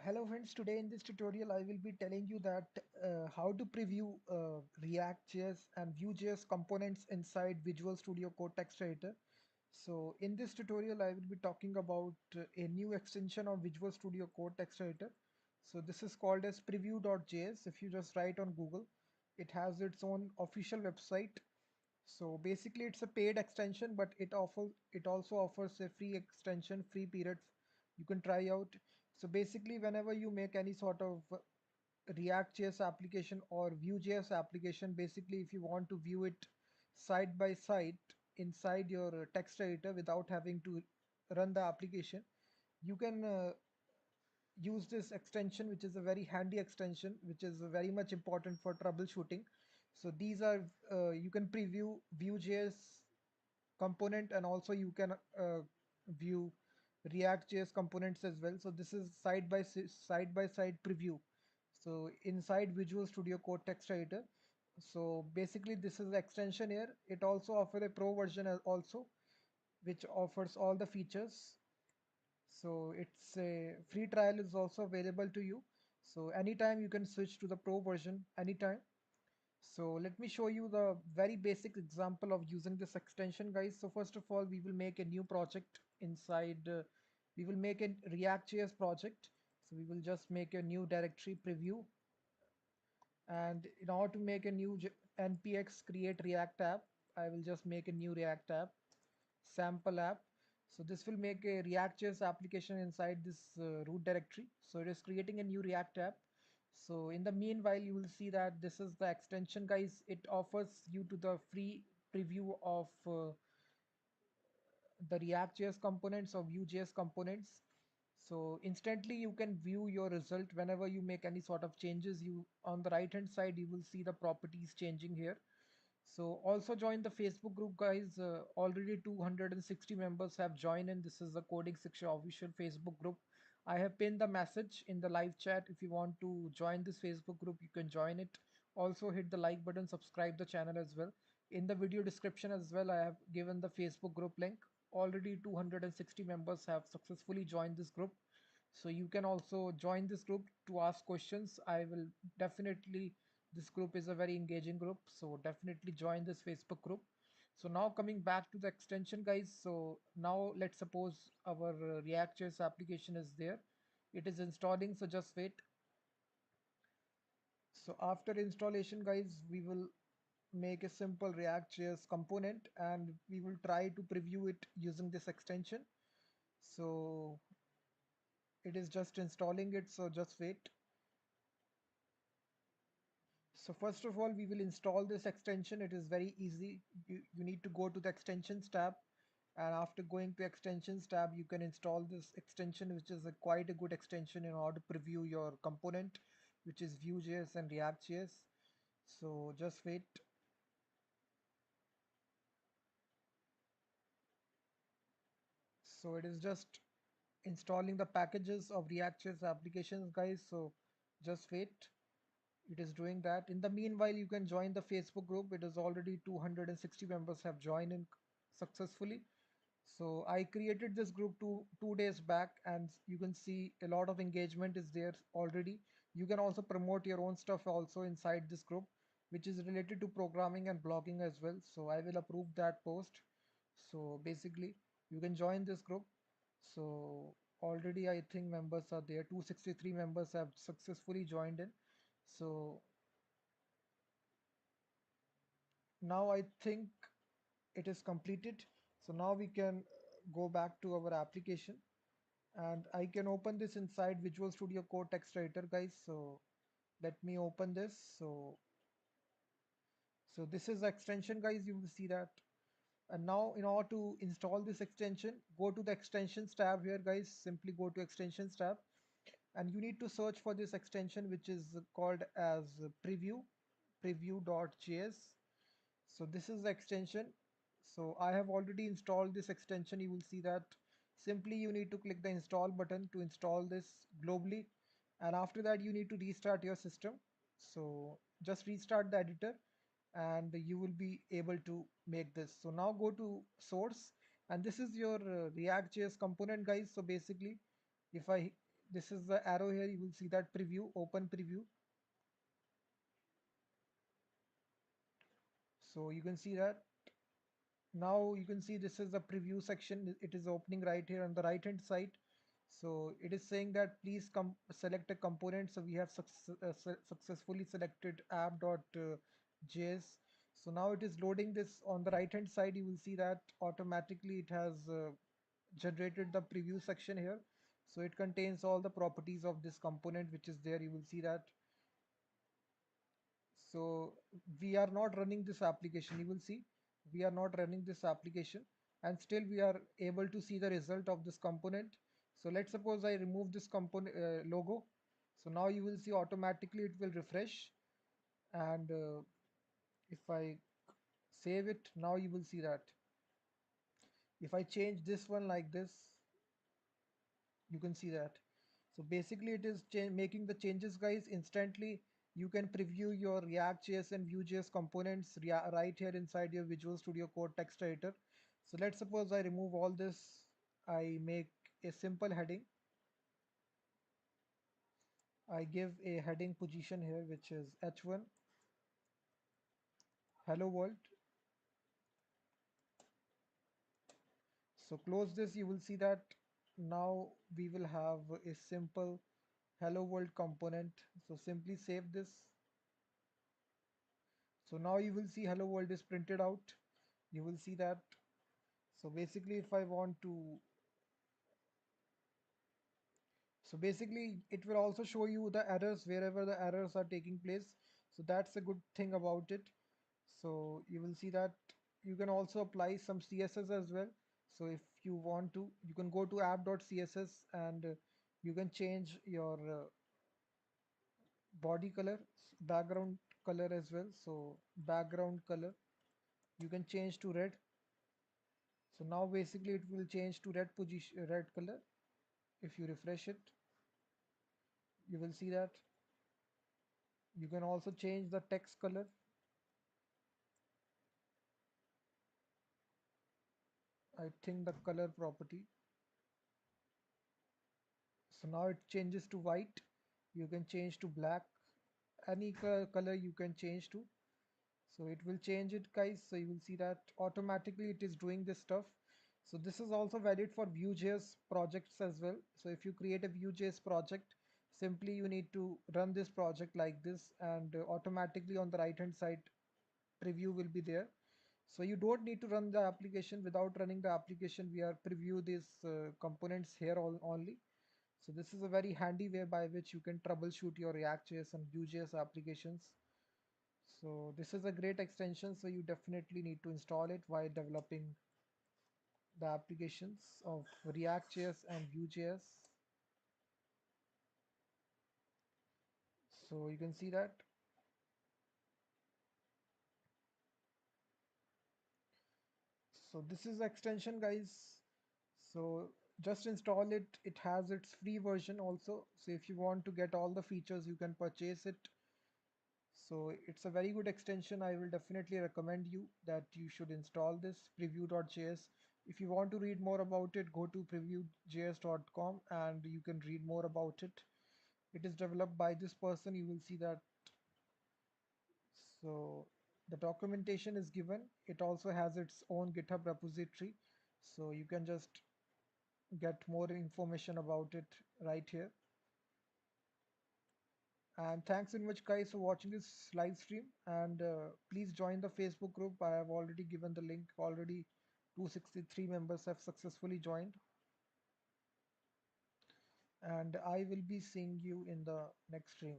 Hello friends, today in this tutorial I will be telling you that how to preview React.js and Vue.js components inside Visual Studio Code text editor. So in this tutorial I will be talking about a new extension of Visual Studio Code text editor. So this is called as Preview.js. If you just write on Google, it has its own official website. So basically it's a paid extension, but it also offers a free extension, free period you can try out. So basically whenever you make any sort of React.js application or Vue.js application, basically if you want to view it side by side inside your text editor without having to run the application, you can use this extension, which is a very handy extension, which is very much important for troubleshooting. So these are you can preview Vue.js component, and also you can view React.js components as well. So this is side by side preview. So inside Visual Studio Code text editor. So basically this is the extension here. It also offers a pro version also, which offers all the features. So it's a free trial is also available to you. So anytime you can switch to the pro version anytime. So let me show you the very basic example of using this extension, guys. So first of all, we will make a new project inside. We will make a React.js project. So we will just make a new directory preview. And in order to make a new npx create React app, I will just make a new React app, sample app. So this will make a React.js application inside this root directory. So it is creating a new React app. So in the meanwhile, you will see that this is the extension, guys. It offers you to the free preview of the React.js components or Vue.js components. So instantly you can view your result whenever you make any sort of changes. You on the right hand side, you will see the properties changing here. So also join the Facebook group, guys. Already 260 members have joined, and this is the Coding Section official Facebook group. I have pinned the message in the live chat. If you want to join this Facebook group, you can join it. Also hit the like button, subscribe the channel as well. In the video description as well, I have given the Facebook group link. Already 260 members have successfully joined this group. So you can also join this group to ask questions. I will definitely, this group is a very engaging group, so definitely join this Facebook group. So now coming back to the extension, guys. So now let's suppose our React.js application is there. It is installing, so just wait. So after installation, guys, we will make a simple React.js component and we will try to preview it using this extension. So it is just installing it, so just wait. So first of all, we will install this extension. It is very easy. You need to go to the extensions tab, and after going to extensions tab, you can install this extension, which is quite a good extension in order to preview your component, which is Vue.js and React.js. So just wait. So it is just installing the packages of React.js applications, guys. So just wait. It is doing that. In the meanwhile, you can join the Facebook group. It is already 260 members have joined in successfully. So I created this group two days back, and you can see a lot of engagement is there already. You can also promote your own stuff also inside this group, which is related to programming and blogging as well. So I will approve that post. So basically, you can join this group. So already I think members are there. 263 members have successfully joined in. So now I think it is completed. So now we can go back to our application, and I can open this inside Visual Studio Code text editor, guys. So let me open this. So this is the extension, guys. You will see that. And now in order to install this extension, go to the extensions tab here, guys. Simply go to extensions tab, and you need to search for this extension, which is called as preview.js. So this is the extension. So I have already installed this extension. You will see that simply you need to click the install button to install this globally. And after that, you need to restart your system. So just restart the editor and you will be able to make this. So now go to source, and this is your React.js component, guys. So basically, if I this is the arrow here. You will see that preview, open preview. So you can see that now you can see this is the preview section. It is opening right here on the right hand side. So it is saying that please come select a component. So we have successfully selected app.js. So now it is loading this on the right hand side. You will see that automatically it has generated the preview section here. So it contains all the properties of this component which is there. You will see that. So we are not running this application. You will see we are not running this application, and still we are able to see the result of this component. So let's suppose I remove this component logo. So now you will see automatically it will refresh, and if I save it, now you will see that if I change this one like this, you can see that. So basically it is making the changes, guys, instantly. You can preview your React.js and Vue.js components right here inside your Visual Studio Code text editor. So let's suppose I remove all this. I make a simple heading. I give a heading position here which is h1 hello world. So close this. You will see that now we will have a simple hello world component. So simply save this. So now you will see hello world is printed out. You will see that. So basically if I want to, so basically it will also show you the errors wherever the errors are taking place. So that's a good thing about it. So you will see that you can also apply some CSS as well. So if you want to, you can go to app.css and you can change your body color, background color as well. So background color you can change to red. So now basically it will change to red position, red color. If you refresh it, you will see that. You can also change the text color. I think the color property. So now it changes to white. You can change to black. Any color you can change to. So it will change it, guys. So you will see that automatically it is doing this stuff. So this is also valid for Vue.js projects as well. So if you create a Vue.js project, simply you need to run this project like this, and automatically on the right hand side preview will be there. So you don't need to run the application. Without running the application, we are preview these components here only. So this is a very handy way by which you can troubleshoot your React.js and Vue.js applications. So this is a great extension. So you definitely need to install it while developing the applications of React.js and Vue.js. So you can see that. So this is the extension, guys. So just install it. It has its free version also. So if you want to get all the features, you can purchase it. So it's a very good extension. I will definitely recommend you that you should install this Preview.js. If you want to read more about it, go to Preview.js.com and you can read more about it. It is developed by this person. You will see that. So the documentation is given. It also has its own GitHub repository. So you can just get more information about it right here. And thanks so much, guys, for watching this live stream. And please join the Facebook group. I have already given the link. Already 263 members have successfully joined. And I will be seeing you in the next stream.